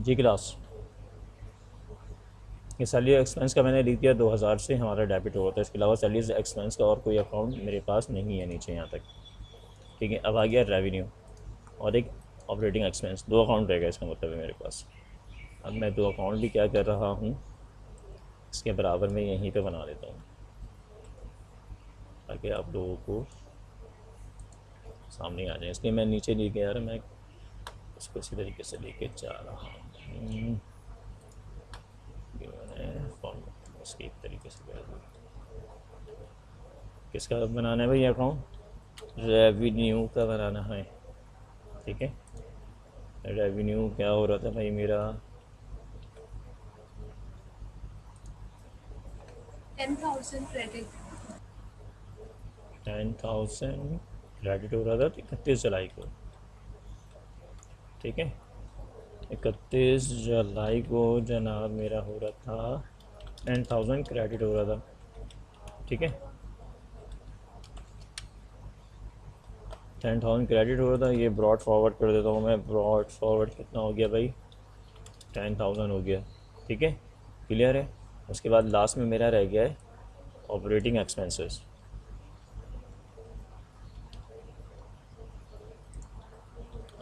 जी class. ये salary expense का मैंने लिख दिया 2000 से हमारा डेबिट होता है, इसके अलावा सैलरी एक्सपेंस का और कोई अकाउंट मेरे पास नहीं है नीचे यहाँ तक। ठीक है, अब आ गया रेवेन्यू और एक ऑपरेटिंग एक्सपेंस, दो अकाउंट रहेगा इसका मतलब है मेरे पास। अब मैं दो अकाउंट भी क्या कर रहा हूँ, इसके बराबर में यहीं पे बना देता हूँ ताकि आप लोगों को सामने आ जाए। इसलिए मैं नीचे लेके आ रहा, मैं इसको इसी तरीके से लेके जा रहा हूँ। ये मैंने फॉर्म इसके एक तरीके से कर दिया। किसका बनाना है भाई अकाउंट? रेवेन्यू का बनाना है। ठीक है, रेवेन्यू क्या हो रहा था भाई मेरा? 10,000 क्रेडिट। 10,000 क्रेडिट हो रहा था 31 जुलाई को। ठीक है, 31 जुलाई को जनाब मेरा हो रहा था 10,000 क्रेडिट हो रहा था। ठीक है, 10,000 क्रेडिट हो रहा था। ये ब्रॉड फॉरवर्ड कर देता हूँ मैं। ब्रॉड फॉरवर्ड कितना हो गया भाई? 10,000 हो गया। ठीक है, क्लियर है। उसके बाद लास्ट में मेरा रह गया है ऑपरेटिंग एक्सपेंसेस।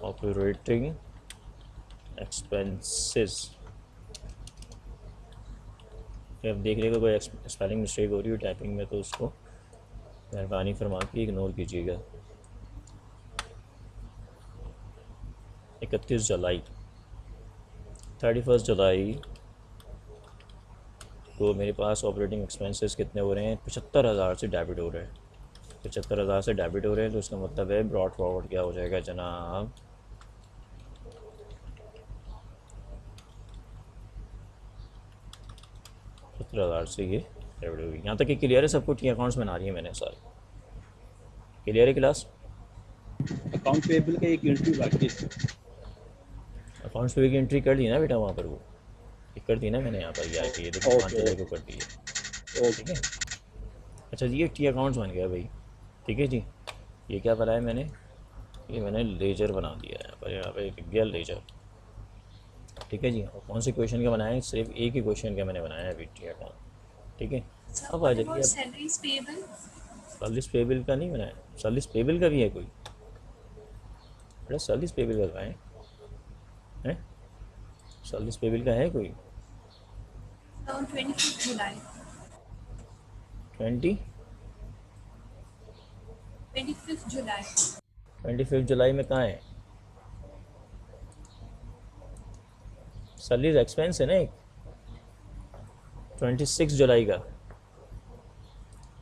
ऑपरेटिंग एक्सपेंसेस, अब देख लेगा कोई स्पेलिंग मिस्टेक हो रही है टाइपिंग में तो उसको मेहरबानी फरमा के इग्नोर कीजिएगा। 31 जुलाई, 31 जुलाई को मेरे पास ऑपरेटिंग एक्सपेंसेस कितने हो रहे हैं? 75,000 से डेबिट हो रहे हैं। 75,000 से डेबिट हो रहे हैं तो इसका मतलब है ब्रॉड फॉरवर्ड क्या हो जाएगा जनाब? 70,000 से ये डेबिट होगी। यहाँ तक कि क्लियर है सबको? टी अकाउंट्स बना रही है मैंने सारे। क्लियर है क्लास? अकाउंट पेबल का एक एंट्री बाकी है। अकाउंट्स पे की एंट्री कर ली ना बेटा वहाँ पर? वो ये कर दी ना मैंने यहाँ पर, ये आके ये देखो 5 ओके जुलाई को कर दी है। ठीक ओके। है, अच्छा जी, ये टी अकाउंट्स बन गया भाई। ठीक है जी, ये क्या बनाया मैंने? ये मैंने लेजर बना दिया है पर यहाँ पे लिख दिया लेजर। ठीक है जी, और कौन से क्वेश्चन का बनाया है? सिर्फ एक ही क्वेश्चन का मैंने बनाया है अभी टी अकाउंट। ठीक है, अच्छा, अब आ व्हाट जाइए अबाउट अब। Salaries payable? सर्विस पेबल का नहीं बनाया? सर्विस पेबल का भी है कोई? बेटा सर्विस पेबल का है? हैं? सर्विस पेबल का है कोई? ऑन 25 जुलाई। 20 25 जुलाई। 25 जुलाई में कहाँ है? सर्विस एक्सपेंस है ना एक, 26 जुलाई का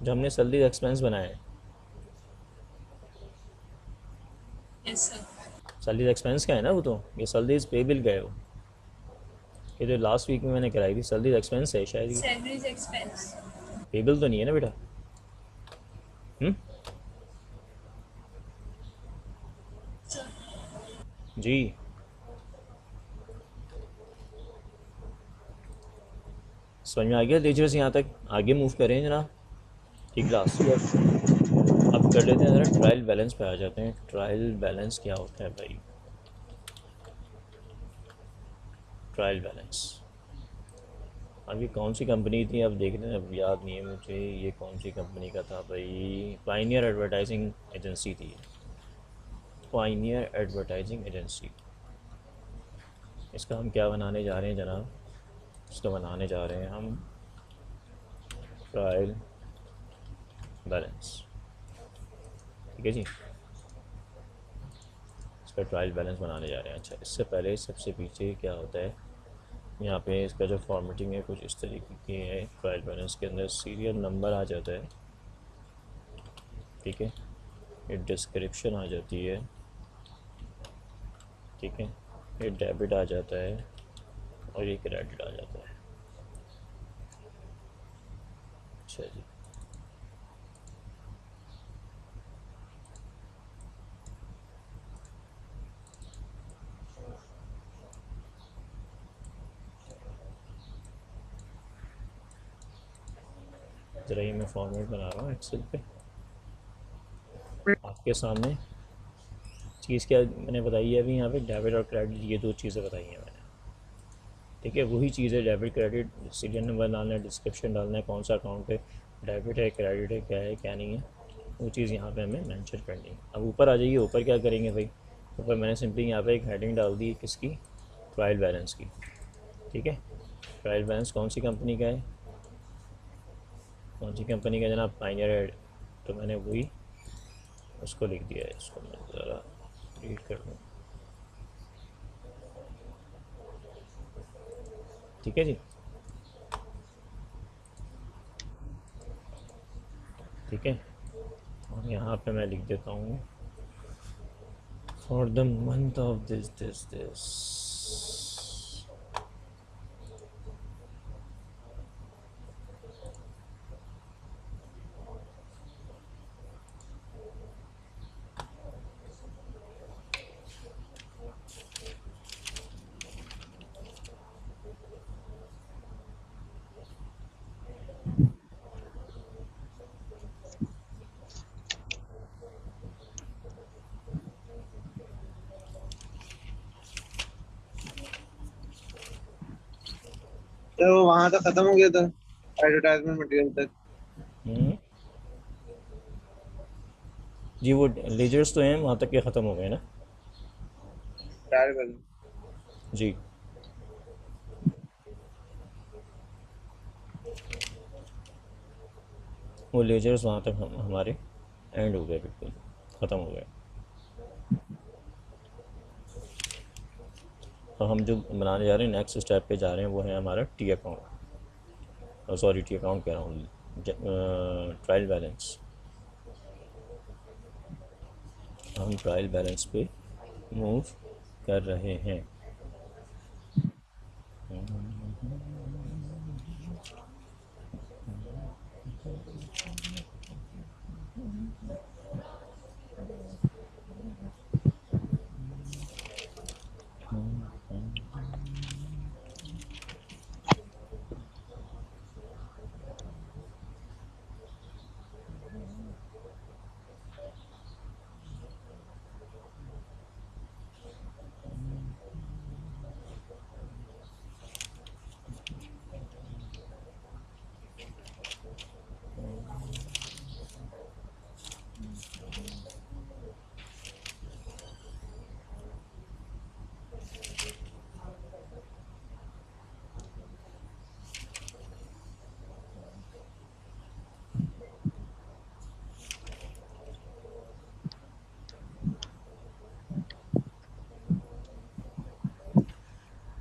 जो हमने सर्विस एक्सपेंस बनाया है। Yes sir. सर्विस एक्सपेंस का है ना वो तो। ये सर्विस पेबल का है वो। ये जो लास्ट वीक में मैंने कराई थी सर्विस एक्सपेंस है शायद ये। Salaries expense. पेबल तो नहीं है ना बेटा? हम्म? सर। जी, समझ में आ गया लेजर से यहाँ तक? आगे मूव करें जनाब। ठीक क्लास, यस। अब कर लेते हैं ज़रा ट्रायल बैलेंस पे आ जाते हैं। ट्रायल बैलेंस क्या होता है भाई? ट्रायल बैलेंस, अब ये कौन सी कंपनी थी अब देख रहे हैं, अब याद नहीं है मुझे ये कौन सी कंपनी का था भाई। पाइनियर एडवर्टाइजिंग एजेंसी थी। Pioneer advertising agency. इसका हम क्या बनाने जा रहे हैं जनाब? इसका बनाने जा रहे हैं हम ट्रायल बैलेंस। ठीक है जी, इसका ट्रायल बैलेंस बनाने जा रहे हैं। अच्छा, इससे पहले सबसे पीछे क्या होता है यहाँ पे? इसका जो फॉर्मेटिंग है कुछ इस तरीके की है। ट्रायल बैलेंस के अंदर सीरियल नंबर आ जाता है। ठीक है, ये डिस्क्रिप्शन आ जाती है। ठीक है, ये डेबिट आ जाता है और ये क्रेडिट आ जाता है। अच्छा जी, ज़रा ये मैं फॉर्मेट बना रहा हूँ एक्सेल पे आपके सामने। चीज़ क्या मैंने बताई है अभी यहाँ पे? डेबिट और क्रेडिट, ये दो चीज़ें बताई हैं मैंने। ठीक है, वही चीज़ है, डेबिट क्रेडिट, सीरियल नंबर डालना है, डिस्क्रिप्शन डालना है, कौन सा अकाउंट है, डेबिट है क्रेडिट है, क्या है क्या नहीं है, वो चीज़ यहाँ पे हमें मेंशन करनी है। अब ऊपर आ जाइए, ऊपर क्या करेंगे भाई, ऊपर मैंने सिंपली यहाँ पे एक हेडिंग डाल दी किसकी, ट्रायल बैलेंस की। ठीक है, ट्रायल बैलेंस कौन सी कंपनी का है, कौन सी कंपनी का जनाब, पाइनियर है, तो मैंने वही उसको लिख दिया है। इसको मैं ज़रा रीड कर दूँ। ठीक है जी, ठीक है, और यहाँ पे मैं लिख देता हूँ for the month of this. तो वो वहां तक खत्म हो गया था एडवर्टाइजमेंट मटेरियल तक। जी वो लेजर्स तो हैं वहाँ तक के ख़त्म हो गए ना। Trial balance. जी, वो लेजर्स वहाँ तक हमारे एंड हो गए, बिल्कुल ख़त्म हो गए। तो हम जो बनाने जा रहे हैं, नेक्स्ट स्टेप पे जा रहे हैं, वो है हमारा T account, sorry T account कह रहा हूँ, ट्रायल बैलेंस। हम ट्रायल बैलेंस पे मूव कर रहे हैं।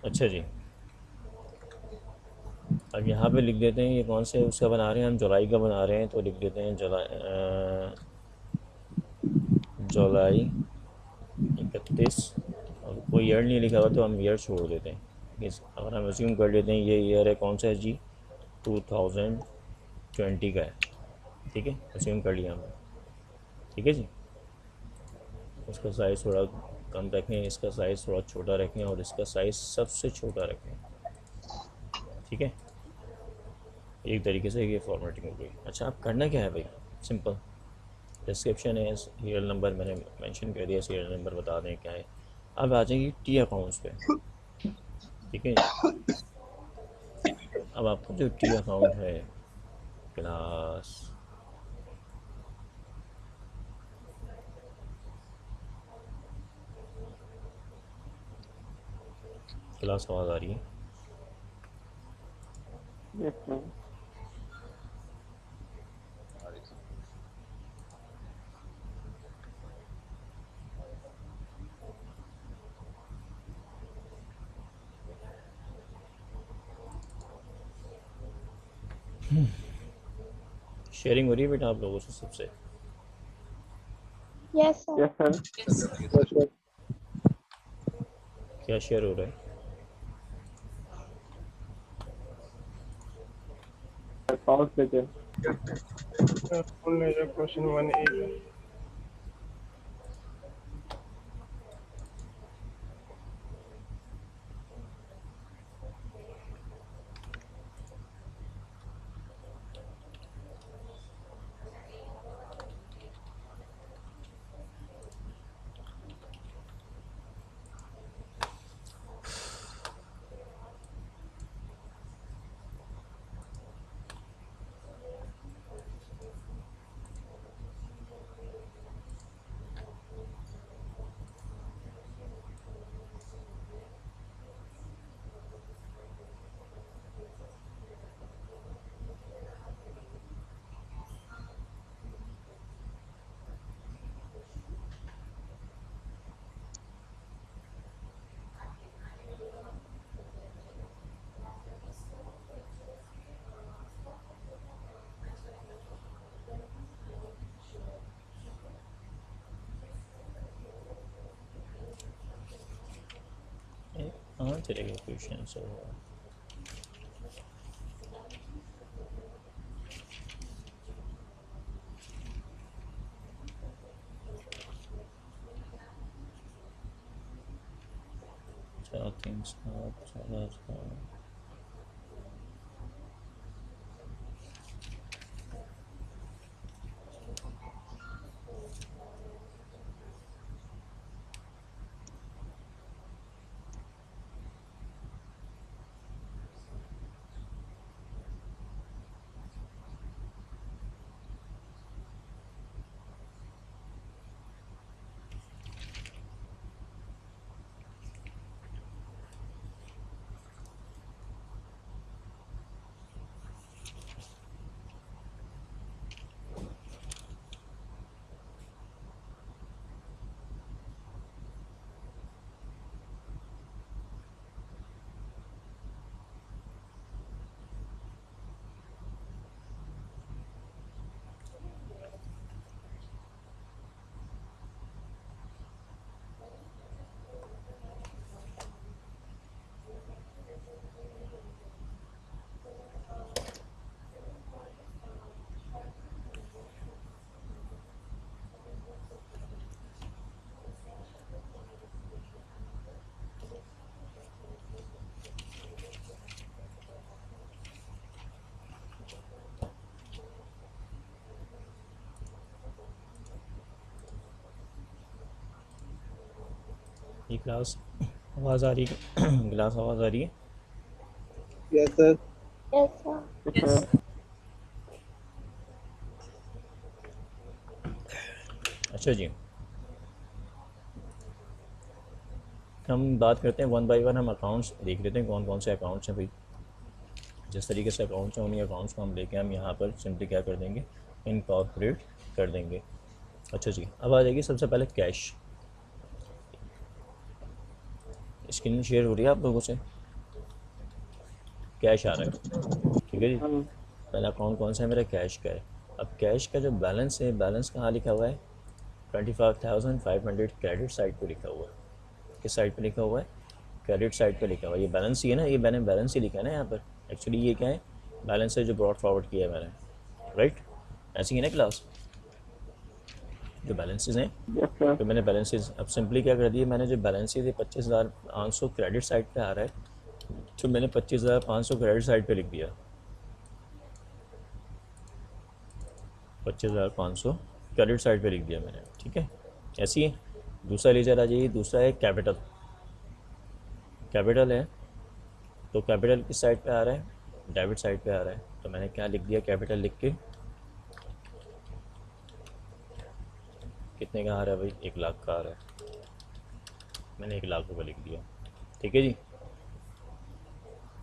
अच्छा जी, अब यहाँ पे लिख देते हैं ये कौन से उसका बना रहे हैं, हम जुलाई का बना रहे हैं, तो लिख देते हैं जुलाई 31। और कोई ईयर नहीं लिखा हुआ तो हम ईयर छोड़ देते हैं। अगर हम अज्यूम कर लेते हैं ये ईयर है कौन सा है जी, 2020 का है। ठीक है, अज्यूम कर लिया हमने। ठीक है जी, उसका साइज़ थोड़ा कम रखें, इसका साइज़ थोड़ा छोटा रखें, और इसका साइज़ सबसे छोटा रखें। ठीक है, एक तरीके से ये फॉर्मेटिंग हो गई। अच्छा, अब करना क्या है भाई, सिंपल, डिस्क्रिप्शन है, सीरियल नंबर मैंने मेंशन कर दिया, सीरियल नंबर बता दें क्या है। अब आ जाएंगे टी अकाउंट्स पे। ठीक है, अब आपका जो टी अकाउंट है, क्लास क्लास आवाज़ आ रही है। शेयरिंग हो रही है बेटा आप लोगों से सबसे? Yes sir. Yes, sir. क्या शेयर हो रहा है? अकाउंट लेके क्वेश्चन 1A का। चलेगा क्वेश्चन से हुआ। चार तीन सात 14 ये क्लास आवाज़ आ रही है? क्लास आवाज़ आ रही है? Yes sir. Yes. अच्छा जी, हम बात करते हैं वन बाय वन। हम अकाउंट्स देख लेते हैं कौन कौन से अकाउंट्स हैं भाई। जिस तरीके से अकाउंट्स हैं उन्हीं अकाउंट्स को हम लेके हम यहाँ पर सिंपली क्या कर देंगे, इनकॉर्पोरेट कर देंगे। अच्छा जी, अब आ जाएगी सबसे पहले कैश। स्क्रीन शेयर हो रही है आप लोगों से? कैश आ रहा है, ठीक है जी। पहला अकाउंट कौन सा है मेरा? कैश का है। अब कैश का जो बैलेंस है, बैलेंस कहाँ लिखा हुआ है? 25,500 क्रेडिट साइड पे लिखा हुआ है। किस साइड पे लिखा हुआ है? क्रेडिट साइड पे लिखा हुआ है। ये बैलेंस ही है ना, ये मैंने बैलेंस ही लिखा है ना यहाँ पर। एक्चुअली ये क्या है? बैलेंस है जो ब्रॉड फॉरवर्ड किया है मैंने, राइट? ऐसे ही ना क्लास, जो बैलेंसेज हैं यस सर। तो मैंने बैलेंसेज अब सिंपली क्या कर दिया, मैंने जो बैलेंसेज है 25,500 क्रेडिट साइड पे आ रहा है, तो मैंने 25,500 क्रेडिट साइड पे लिख दिया। 25,500 क्रेडिट साइड पे लिख दिया मैंने, ठीक है। ऐसी है। दूसरा लेजर आ जाइए। दूसरा है कैपिटल। कैपिटल है तो कैपिटल किस साइड पे आ रहा है? डेबिट साइड पे आ रहा है, तो मैंने क्या लिख दिया? कैपिटल लिख के कितने का आ रहा है भाई? 1,00,000 का आ रहा है, मैंने 1,00,000 रुपये लिख दिया, ठीक है जी।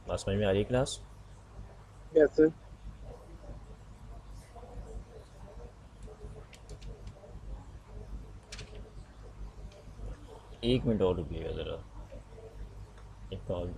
बात समझ में आ रही है क्लास? Yes sir. एक मिनट और रुकिएगा ज़रा, एक कॉल।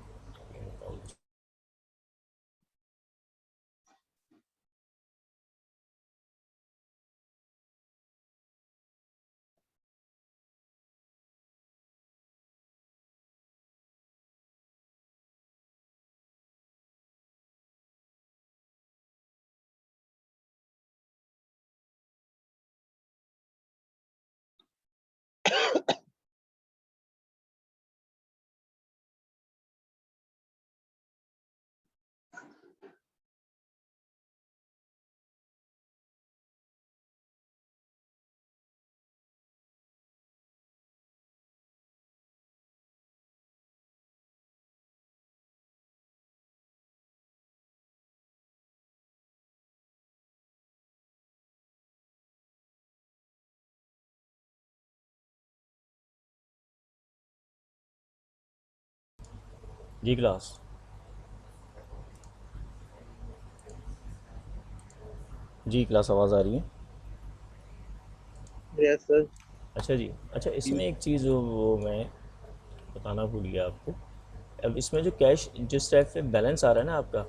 जी क्लास, जी क्लास आवाज़ आ रही है? Yes sir. अच्छा जी। अच्छा, इसमें एक चीज़ वो मैं बताना भूल गया आपको। अब इसमें जो कैश जिस टाइप से बैलेंस आ रहा है ना आपका,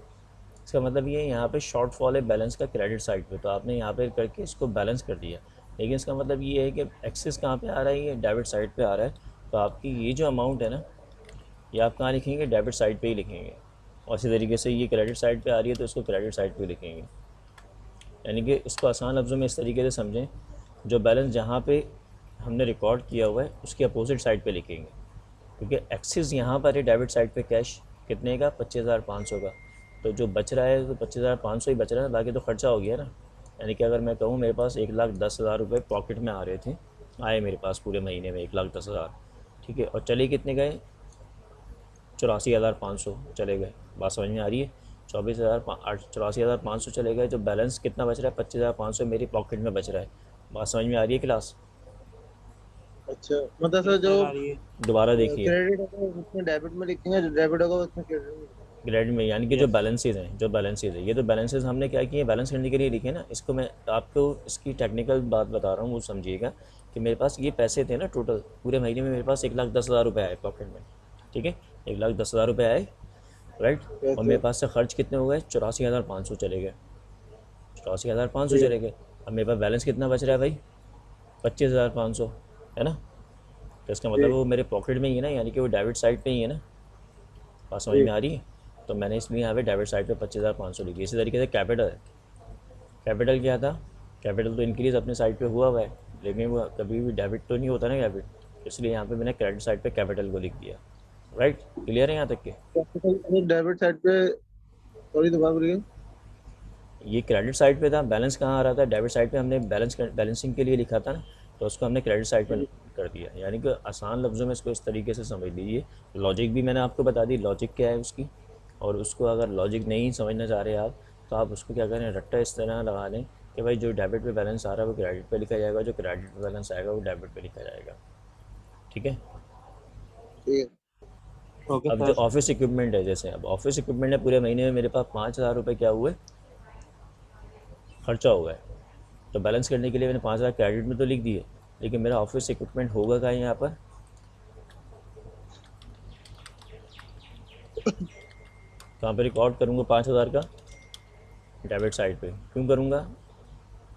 इसका मतलब ये यहाँ पे शॉर्टफॉल है बैलेंस का क्रेडिट साइड पे, तो आपने यहाँ पे करके इसको बैलेंस कर दिया। लेकिन इसका मतलब ये है कि एक्सेस कहाँ पे आ रहा है? ये डेबिट साइड पे आ रहा है। तो आपकी ये जो अमाउंट है ना, ये आप कहाँ लिखेंगे, डेबिट साइड पे ही लिखेंगे। और इसी तरीके से ये क्रेडिट साइड पे आ रही है तो इसको क्रेडिट साइड पे लिखेंगे। यानी कि इसको आसान लफ्ज़ों में इस तरीके से समझें, जो बैलेंस जहाँ पे हमने रिकॉर्ड किया हुआ है उसके अपोजिट साइड पे लिखेंगे, क्योंकि एक्सिस यहाँ पर है डेबिट साइड पे कैश कितने का, 25,500 का। तो जो बच रहा है तो 25,500 ही बच रहा है, बाकी तो खर्चा हो गया ना। यानी कि अगर मैं कहूँ मेरे पास 1,10,000 रुपये पॉकेट में आ रहे थे, आए मेरे पास पूरे महीने में 1,10,000, ठीक है, और चले कितने गए, 84,500 चले गए। बात समझ में आ रही है, 84,500 चले गए, जो बैलेंस कितना बच रहा है, 25,500 मेरी पॉकेट में बच रहा है। बात समझ में आ रही है क्लास? अच्छा, मतलब सर जो दोबारा देखिए, क्रेडिट होगा उसमें डेबिट में लिखेंगे, जो डेबिट होगा उसमें क्रेडिट में। ग्रेड में, यानी कि जो बैलेंसेज हैं, जो बैलेंसेज है, ये तो बैलेंसेज हमने क्या किए, बैलेंस करने के लिए लिखे ना। इसको मैं आपको इसकी टेक्निकल बात बता रहा हूँ, वो समझिएगा कि मेरे पास ये पैसे थे ना, टोटल पूरे महीने में मेरे पास 1,10,000 रुपये आए पॉकेट में, ठीक है, 1,10,000 रुपये आए, राइट। और मेरे पास से खर्च कितने हो गए, 84,500 चले गए, 84,500 चले गए। अब मेरे पास बैलेंस कितना बच रहा है भाई, 25,500, है ना। तो इसका मतलब वो मेरे पॉकेट में ही है ना, यानी कि वो डेबिट साइड पे ही है ना। बात समझ में आ रही है? तो मैंने इसलिए यहाँ पे डेबिट साइड पे 25,500 लिखी। इसी तरीके से कैपिटल, कैपिटल क्या था, कैपिटल तो इंक्रीज़ अपने साइड पे हुआ है, लेकिन वो कभी भी डेबिट तो नहीं होता ना कैपिटल, इसलिए यहाँ पे मैंने क्रेडिट साइड पे कैपिटल को लिख दिया। राइट, क्लियर है यहाँ तक के? डेबिट साइड पे, सॉरी दोबारा बोलिए। ये क्रेडिट साइड पे था, बैलेंस कहाँ आ रहा था, डेबिट साइड पे हमने बैलेंसिंग के लिए लिखा था ना, तो उसको हमने क्रेडिट साइड पे कर दिया। यानी कि आसान लफ्ज़ों में इसको इस तरीके से समझ लीजिए। लॉजिक भी मैंने आपको बता दी, लॉजिक क्या है उसकी, और उसको अगर लॉजिक नहीं समझना चाह रहे आप, तो आप उसको क्या करें, रट्टा इस तरह लगा लें कि भाई जो डेबिट पे बैलेंस आ रहा है वो क्रेडिट पे लिखा जाएगा, जो क्रेडिट पे बैलेंस आएगा वो डेबिट पे लिखा जाएगा, ठीक है। ठीक है, ओके अब जो सर। ऑफिस इक्विपमेंट है, जैसे अब ऑफिस इक्विपमेंट है, पूरे महीने में मेरे पास 5,000 रुपये क्या हुए, खर्चा हुआ है। तो बैलेंस करने के लिए मैंने 5,000 क्रेडिट में तो लिख दिए, लेकिन मेरा ऑफिस इक्विपमेंट होगा कहाँ यहाँ पर, कहाँ पर रिकॉर्ड करूँगा 5,000 का, डेबिट साइड पे। क्यों करूँगा,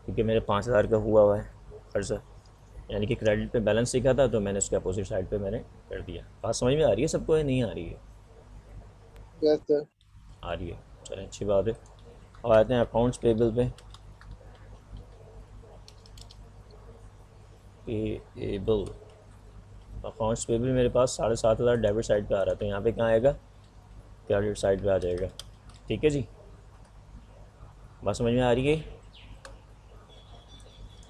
क्योंकि मेरे 5,000 का हुआ है खर्चा, यानी कि क्रेडिट पे बैलेंस लिखा था तो मैंने उसके अपोजिट साइड पे मैंने कर दिया। बात समझ में आ रही है सबको या नहीं आ रही है? Yes sir. आ रही है, चलें अच्छी बात है। अब आते हैं अकाउंट्स पेबल पे। पेबल, अकाउंट्स पेबल मेरे पास 7,500 डेबिट साइड पे आ रहा है, तो यहाँ पे कहाँ आएगा, क्रेडिट साइड पे आ जाएगा, ठीक है जी। बात समझ में आ रही है?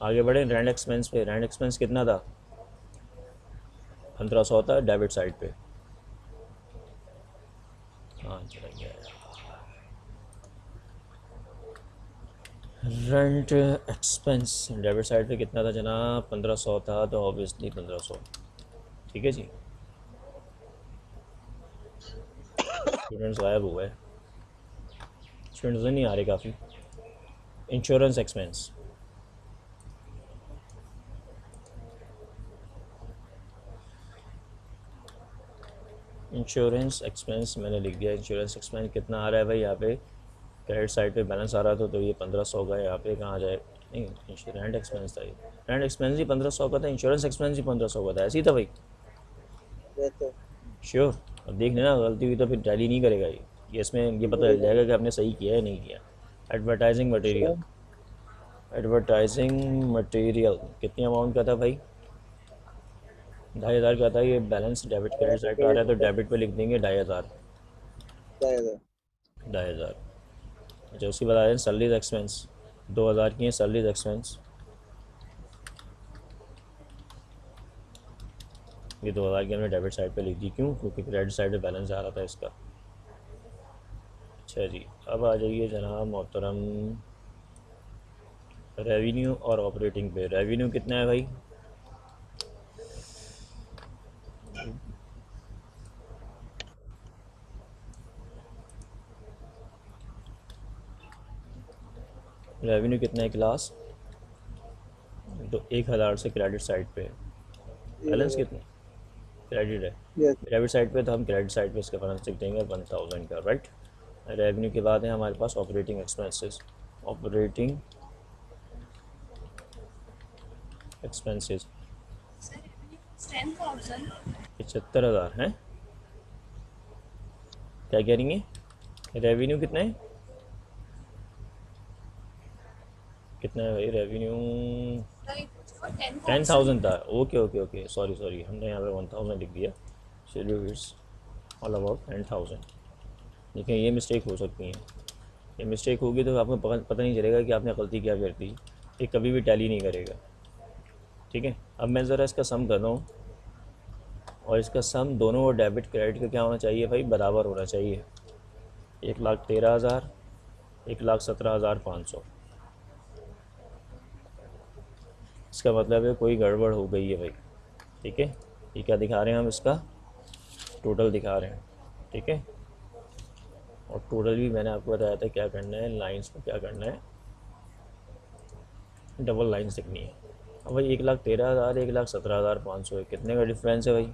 आगे बढ़े रेंट एक्सपेंस पे। रेंट एक्सपेंस कितना था, 1,500 था डेबिट साइड पे। हाँ चला गया, रेंट एक्सपेंस डेबिट साइड पे कितना था जनाब, 1,500 था, तो ऑब्वियसली 1,500, ठीक है जी। स्टूडेंट्स गायब हुए, स्टूडेंट्स नहीं आ रहे काफ़ी। इंश्योरेंस एक्सपेंस, इंश्योरेंस एक्सपेंस मैंने लिख दिया। इंश्योरेंस एक्सपेंस कितना आ रहा है भाई, यहाँ पे क्रेडिट साइड पे बैलेंस आ रहा था तो ये 1,500 का, यहाँ पे कहाँ जाए, नहीं रेंट एक्सपेंस था, ये रेंट एक्सपेंस ही 1,500 का था, इंश्योरेंस एक्सपेंस ही 1,500 का था, ऐसे ही था भाई, यस सर। श्योर। अब देख लेना, गलती हुई तो फिर टैली नहीं करेगा ये इसमें ये पता चल जाएगा कि आपने सही किया है नहीं किया। एडवर्टाइजिंग मटेरियल, एडवर्टाइजिंग मटेरियल कितनी अमाउंट का था भाई, 2,500 का था। ये बैलेंस डेबिट क्रेडिट साइड पे आ रहा है तो डेबिट पे लिख देंगे 2,500, 2,500। अच्छा उसके बाद आ रहे हैं सैलरीज एक्सपेंस, 2,000 की है सैलरीज एक्सपेंस, ये 2,000 की हमने डेबिट साइड पे लिख दी, क्यों, क्योंकि क्रेडिट साइड पे बैलेंस आ रहा था इसका। अच्छा जी, अब आ जाइए जनाब मोहतरम रेवेन्यू और ऑपरेटिंग पे। रेवेन्यू कितना है भाई, रेवेन्यू कितना है क्लास, तो 1,000 से क्रेडिट साइड पे है। बैलेंस कितना, क्रेडिट है, यस। डेबिट साइड पे तो हम क्रेडिट साइड पे इसका बैलेंस लिख देंगे 1,000 का, राइट। रेवेन्यू के बाद है हमारे पास ऑपरेटिंग एक्सपेंसेस, ऑपरेटिंग एक्सपेंसेस 75,000 हैं, क्या कह रही हैं? रेवेन्यू कितना है? कितना है भाई रेवेन्यू? 10,000 था। Okay okay okay, sorry sorry, हमने यहाँ पे 1,000 लिख दिया। चलिए इट्स ऑल अबाउट 10,000। देखिए ये मिस्टेक हो सकती है, ये मिस्टेक होगी तो आपको पता नहीं चलेगा कि आपने गलती क्या कर दी। ये कभी भी टैली नहीं करेगा। ठीक है, अब मैं ज़रा इसका सम कर रहा हूँ, और इसका सम दोनों और डेबिट क्रेडिट का क्या होना चाहिए भाई? बराबर होना चाहिए। 1,13,000, 1,17,500। इसका मतलब है कोई गड़बड़ हो गई है भाई। ठीक है, ये क्या दिखा रहे हैं हम? इसका टोटल दिखा रहे हैं। ठीक है, और टोटल भी मैंने आपको बताया था क्या करना है, लाइंस को क्या करना है, डबल लाइंस लिखनी है। अब भाई 1,13,000, 1,17,500 है, कितने का डिफरेंस है भाई?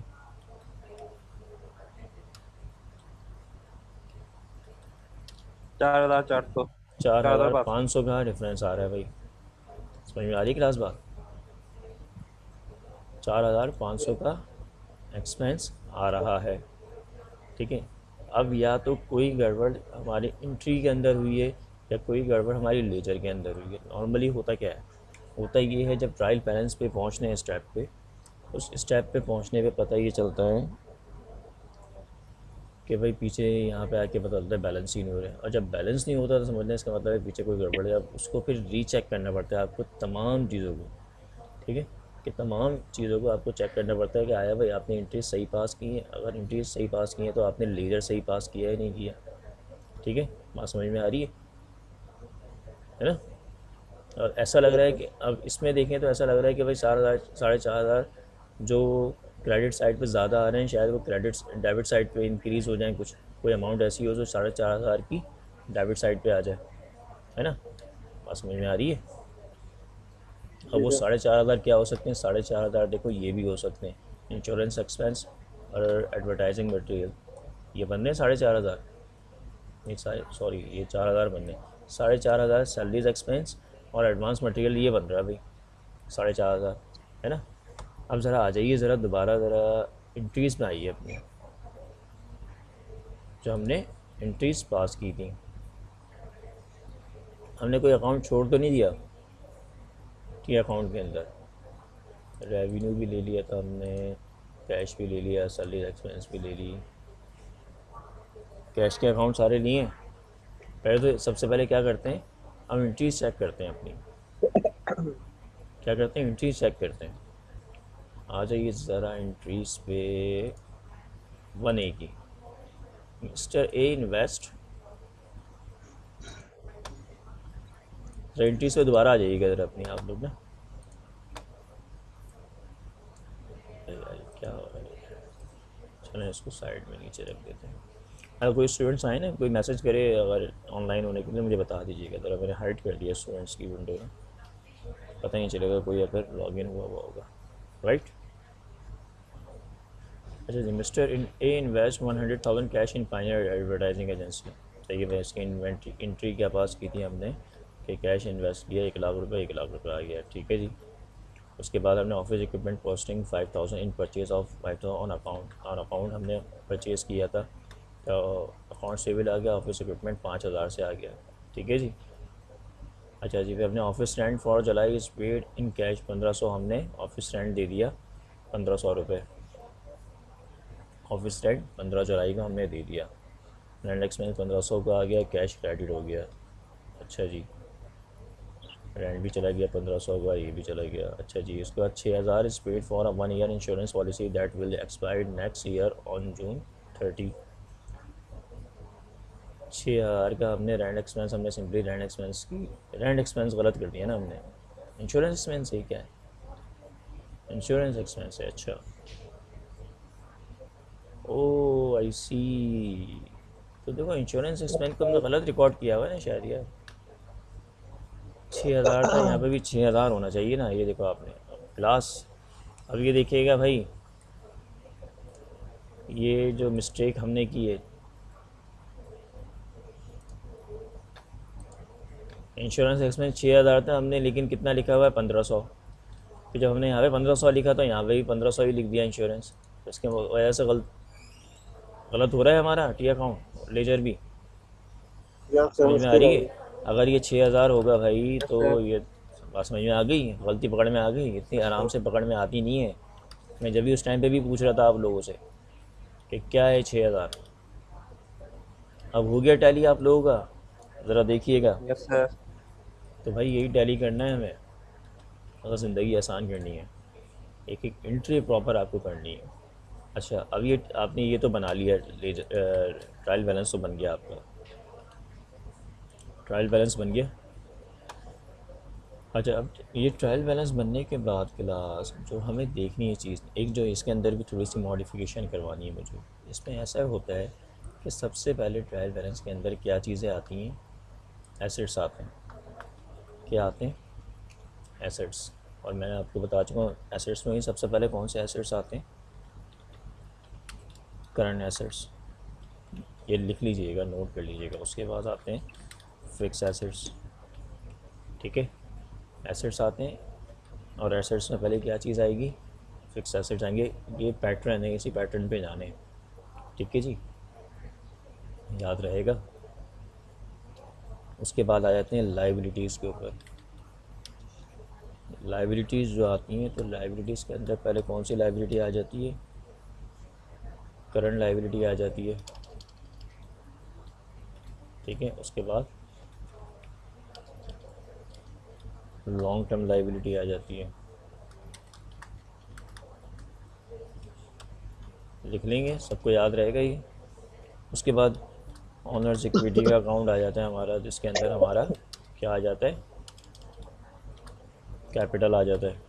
4,400। 4,500 का डिफरेंस आ रहा है भाई। समझ में आ रही क्लास बात? 4,500 का एक्सपेंस आ रहा है। ठीक है, अब या तो कोई गड़बड़ हमारी एंट्री के अंदर हुई है, या कोई गड़बड़ हमारी लेजर के अंदर हुई है। नॉर्मली होता क्या है? होता ये है, जब ट्रायल बैलेंस पे पहुंचने हैं स्टेप पे, उस स्टेप पे पहुंचने पे पता ये चलता है कि भाई पीछे यहाँ पे आके पता चलता है बैलेंस ही नहीं हो रहा है। और जब बैलेंस नहीं होता तो समझना इसका मतलब है पीछे कोई गड़बड़ है। अब उसको फिर रीचेक करना पड़ता है आपको तमाम चीज़ों को। ठीक है, कि तमाम चीज़ों को आपको चेक करना पड़ता है कि आया भाई आपने इंट्रीज सही पास की है। अगर इंट्रीज सही पास की है तो आपने लेजर सही पास किया है नहीं किया। ठीक है, बात समझ में आ रही है ना? और ऐसा लग रहा है कि अब इसमें देखें तो ऐसा लग रहा है कि भाई 4,000 4,500 जो क्रेडिट साइड पे ज़्यादा आ रहे हैं, शायद वो क्रेडिट डेबिट साइड पे इंक्रीज़ हो जाए। कुछ कोई अमाउंट ऐसी हो जो 4,500 की डेबिट साइड पे आ जाए, है ना? बात समझ में आ रही है? अब वो 4,500 क्या हो सकते हैं? 4,500 देखो ये भी हो सकते हैं इंश्योरेंस एक्सपेंस और एडवर्टाइजिंग मटेरियल। ये बनने 4,500, नहीं सॉरी, ये 4,000 बनने। 4,500 सैलरीज एक्सपेंस और एडवांस मटेरियल ये बन रहा है भाई 4,500, है ना? अब ज़रा आ जाइए, ज़रा दोबारा ज़रा इंट्रीज़ में आइए अपनी, जो हमने इंट्रीज़ पास की थी। हमने कोई अकाउंट छोड़ तो नहीं दिया कि अकाउंट के अंदर? रेवेन्यू भी ले लिया था हमने, कैश भी ले लिया, सैलरी एक्सपेंस भी ले ली। कैश के अकाउंट सारे लिए हैं। पहले तो सबसे पहले क्या करते हैं, हम इंट्रीज चेक करते हैं अपनी। क्या करते हैं? इंट्रीज चेक करते हैं। आ जाइए ज़रा इंट्रीज पे 1A की। मिस्टर ए इन्वेस्ट, इंट्रीज पे दोबारा आ जाइएगा ज़रा अपनी आप लोग ना। क्या हो रहा है? चलें इसको साइड में नीचे रख देते हैं। अगर कोई स्टूडेंट्स आए ना, कोई मैसेज करे अगर ऑनलाइन होने के लिए, मुझे बता दीजिएगा ज़रा। मैंने हाइड कर दिया स्टूडेंट्स की विंडो में, पता नहीं चलेगा कोई अगर लॉगिन हुआ होगा, राइट? अच्छा जी, mister A invest 100,000 cash in Pioneer Advertising Agency. चाहिए भाई इसकी इन्वेंट्री इंट्री क्या पास की थी हमने कि कैश इन्वेस्ट किया 1,00,000 रुपये, 1,00,000 रुपये आ गया। ठीक है जी। उसके बाद हमने office equipment posting 5,000 in purchase of 5,000 on account हमने परचेज़ किया था, तो अकाउंट सेविल आ गया, ऑफिस इक्विपमेंट 5,000 से आ गया। ठीक है जी। अच्छा जी, फिर हमने office rent for July is paid in cash 1,500 हमने ऑफिस रेंट दे दिया 1,500 रुपये। ऑफिस रेंट 15 जुलाई को हमने दे दिया। रेंट एक्सपेंस 1,500 का आ गया, कैश क्रेडिट हो गया। अच्छा जी, रेंट भी चला गया 1,500 का, ये भी चला गया। अच्छा जी, उसके बाद 6,000 is paid for 1 year insurance policy that will expire next year on June 30। 6,000 का हमने रेंट एक्सपेंस, हमने सिंपली रेंट एक्सपेंस की रेंट एक्सपेंस गलत कर दिया ना हमने। इंश्योरेंस एक्सपेंस है क्या है? इंश्योरेंस एक्सपेंस है। अच्छा, ओ आई सी। तो देखो इंश्योरेंस एक्सपेंस को हमने गलत रिकॉर्ड किया हुआ है ना शायद यार। 6,000 था, यहाँ पे भी 6,000 होना चाहिए ना। ये देखो आपने क्लास, अब ये देखिएगा भाई, ये जो मिस्टेक हमने की है, इंश्योरेंस एक्सपेंस 6,000 था हमने, लेकिन कितना लिखा हुआ है? 1,500। फिर जब हमने यहाँ पे 1,500 लिखा तो यहाँ पे भी 1,500 ही लिख दिया इंश्योरेंस। तो इसके वजह से गलत हो रहा है हमारा टी अकाउंट। लेजर भी या समझ में आ रही है। रहेगी। अगर ये 6,000 होगा भाई तो ये बात समझ में आ गई, गलती पकड़ में आ गई, इतनी आराम से पकड़ में आती नहीं है। मैं जब भी उस टाइम पे भी पूछ रहा था आप लोगों से कि क्या है 6,000। अब हो गया टैली आप लोगों का, ज़रा देखिएगा। Yes sir. तो भाई यही टैली करना है हमें अगर ज़िंदगी आसान करनी है। एक एक एंट्री प्रॉपर आपको करनी है। अच्छा, अब ये आपने ये तो बना लिया, ट्रायल बैलेंस तो बन गया आपका, ट्रायल बैलेंस बन गया। अच्छा, अब ये ट्रायल बैलेंस बनने के बाद क्लास जो हमें देखनी है चीज़, एक जो इसके अंदर भी थोड़ी सी मॉडिफिकेशन करवानी है मुझे। इसमें ऐसा होता है कि सबसे पहले ट्रायल बैलेंस के अंदर क्या चीज़ें आती हैं, एसेट्स आते हैं। क्या आते हैं? एसेट्स। और मैंने आपको बता चुका हूँ एसेट्स में ही सबसे पहले कौन से एसेट्स आते हैं, करंट एसेट्स। ये लिख लीजिएगा, नोट कर लीजिएगा। उसके बाद आते हैं फिक्स एसेट्स, ठीक है। एसेट्स आते हैं और एसेट्स में पहले क्या चीज़ आएगी, फिक्स एसेट्स आएंगे। ये पैटर्न है, इसी पैटर्न पे जाने, ठीक है जी, याद रहेगा। उसके बाद आ जाते हैं लाइबिलिटीज़ के ऊपर। लाइबिलिटीज़ जो आती हैं तो लाइबिलिटीज़ के अंदर पहले कौन सी लाइबिलिटी आ जाती है, करंट लाइबिलिटी आ जाती है, ठीक है। उसके बाद लॉन्ग टर्म लाइबिलिटी आ जाती है, लिख लेंगे, सबको याद रहेगा ये। उसके बाद ऑनर्स इक्विटी का अकाउंट आ जाता है हमारा, जिसके अंदर हमारा क्या आ जाता है, कैपिटल आ जाता है,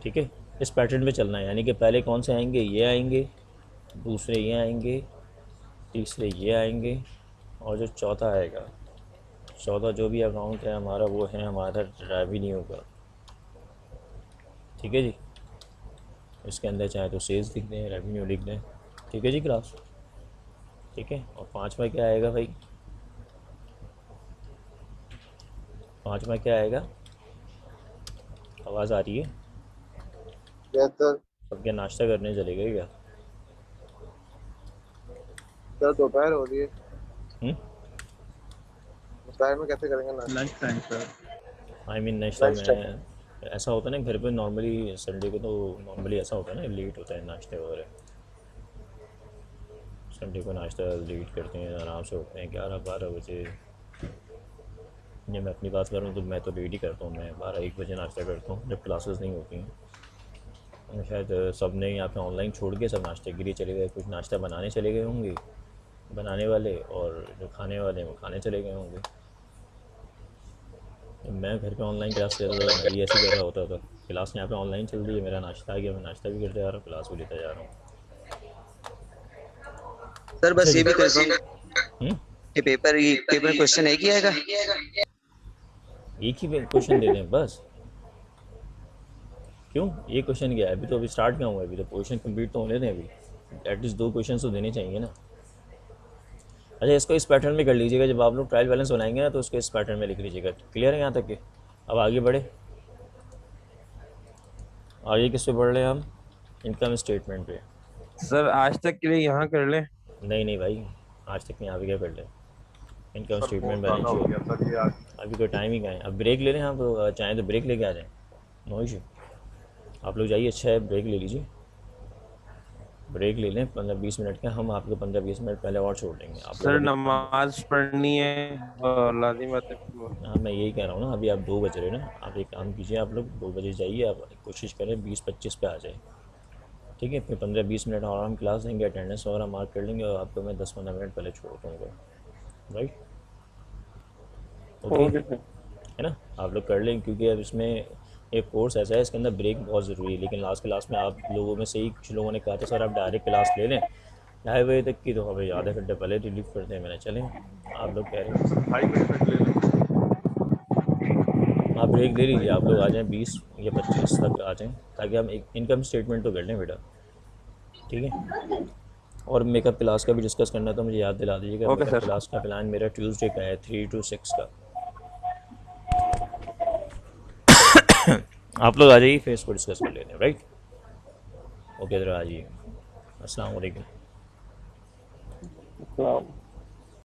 ठीक है। इस पैटर्न में चलना है, यानी कि पहले कौन से आएंगे, ये आएंगे, दूसरे ये आएंगे, तीसरे ये आएंगे, और जो चौथा आएगा, चौथा जो भी अकाउंट है हमारा वो है हमारा रेवेन्यू का, ठीक है जी। इसके अंदर चाहे तो सेल्स लिख दें, रेवेन्यू लिख दें, ठीक है जी क्लास, ठीक है। और पाँचवा क्या आएगा भाई, पाँचवा क्या आएगा, आवाज़ आ रही है? बेहतर। अब क्या नाश्ता करने चले गए क्या? सर दोपहर हो रही है, हम्म? दोपहर में कैसे करेंगे ना? Lunch time sir. I mean नाश्ता लंच टाइम। में ऐसा होता है ना घर पे नॉर्मली, संडे को तो नॉर्मली ऐसा होता है ना, लेट होता है नाश्ते वगैरह। संडे को नाश्ता लेट करते हैं, आराम से उठते हैं 11-12 बजे। ये मैं अपनी बात करूँ तो मैं तो लेट ही करता हूँ, मैं 12-1 बजे नाश्ता करता हूँ जब क्लासेस नहीं होती हैं। शायद सब ने यहाँ पे ऑनलाइन छोड़ के सब नाश्ते के लिए चले गए, कुछ नाश्ता बनाने चले गए होंगे बनाने वाले, और जो खाने वाले हैं वो खाने चले गए होंगे। मैं घर पे ऑनलाइन क्लास लेता था, मैं भी ऐसे कर रहा होता था। क्लास यहाँ पे ऑनलाइन चल रही है, मेरा नाश्ता आ गया, मैं नाश्ता भी करते जा रहा हूँ, क्लास भी लेता जा रहा हूँ। सर अच्छा बस जी। ये भी कंफर्म हम्म? कि पेपर क्वेश्चन एक ही आएगा। एक ही क्वेश्चन दे दें बस? क्यों, ये क्वेश्चन क्या है, अभी तो अभी स्टार्ट क्या हुआ है, अभी तो क्वेश्चन कंप्लीट तो होने दें, अभी एटलीस्ट 2 क्वेश्चन तो देने चाहिए ना। अच्छा, इसको इस पैटर्न में कर लीजिएगा, जब आप लोग ट्रायल बैलेंस बनाएंगे ना तो उसको इस पैटर्न में लिख लीजिएगा। क्लियर है यहाँ तक के? अब आगे बढ़े, आगे किस पे बढ़ रहे हैं हम, इनकम स्टेटमेंट पे। सर आज तक के लिए यहाँ कर ले। नहीं नहीं भाई, आज तक यहाँ पे क्या कर ले, इनकम सर स्टेटमेंट, बहुत बैलेंस ज़्यादा हो शीट। गया सर ये आज। अभी कोई टाइम ही कहाँ है, अब ब्रेक ले लें आप, चाहें तो ब्रेक लेके आ जाएँ, नो इशू। आप लोग जाइए, अच्छा है ब्रेक ले लीजिए, ब्रेक ले लें 15-20 मिनट का, हम आपको 15-20 मिनट पहले और छोड़ देंगे आप लोग सर अभी। नमाज पढ़नी है और लाजिम बात है। हाँ मैं यही कह रहा हूँ ना, अभी आप 2 बज रहे ना, आप एक काम कीजिए, आप लोग 2 बजे जाइए, आप कोशिश करें 20-25 पे आ जाए, ठीक है। फिर 15-20 मिनट और हम क्लास देंगे, अटेंडेंस वगैरह मार्क कर लेंगे, और आपको मैं 10-15 मिनट पहले छोड़ दूँगा, राइट? Okay okay sir. है ना, आप लोग कर लें, क्योंकि अब इसमें एक कोर्स ऐसा है इसके अंदर ब्रेक बहुत ज़रूरी है। लेकिन लास्ट क्लास में आप लोगों में से ही कुछ लोगों ने कहा था सर आप डायरेक्ट क्लास ले लें 2:30 बजे तक की, तो हमें आधे घंटे पहले रिलीव करते हैं, मैंने चलें, आप लोग कह रहे हैं। सर 2:30 बजे तक ले लें। आप ब्रेक ले लीजिए, आप लोग आ जाएँ 20 या 25 तक आ जाएँ, ताकि हम एक इनकम स्टेटमेंट तो कर लें बेटा, ठीक है। और मेकअप क्लास का भी डिस्कस करना तो मुझे याद दिला दीजिएगा। Okay makeup sir. क्लास का प्लान मेरा ट्यूसडे का है 3 to 6 का। आप लोग आ जाइए, फिर इसको डिस्कस कर लेते हैं, राइट? ओके, इधर आ जाइए। अस्सलाम वालेकुम। सलाम।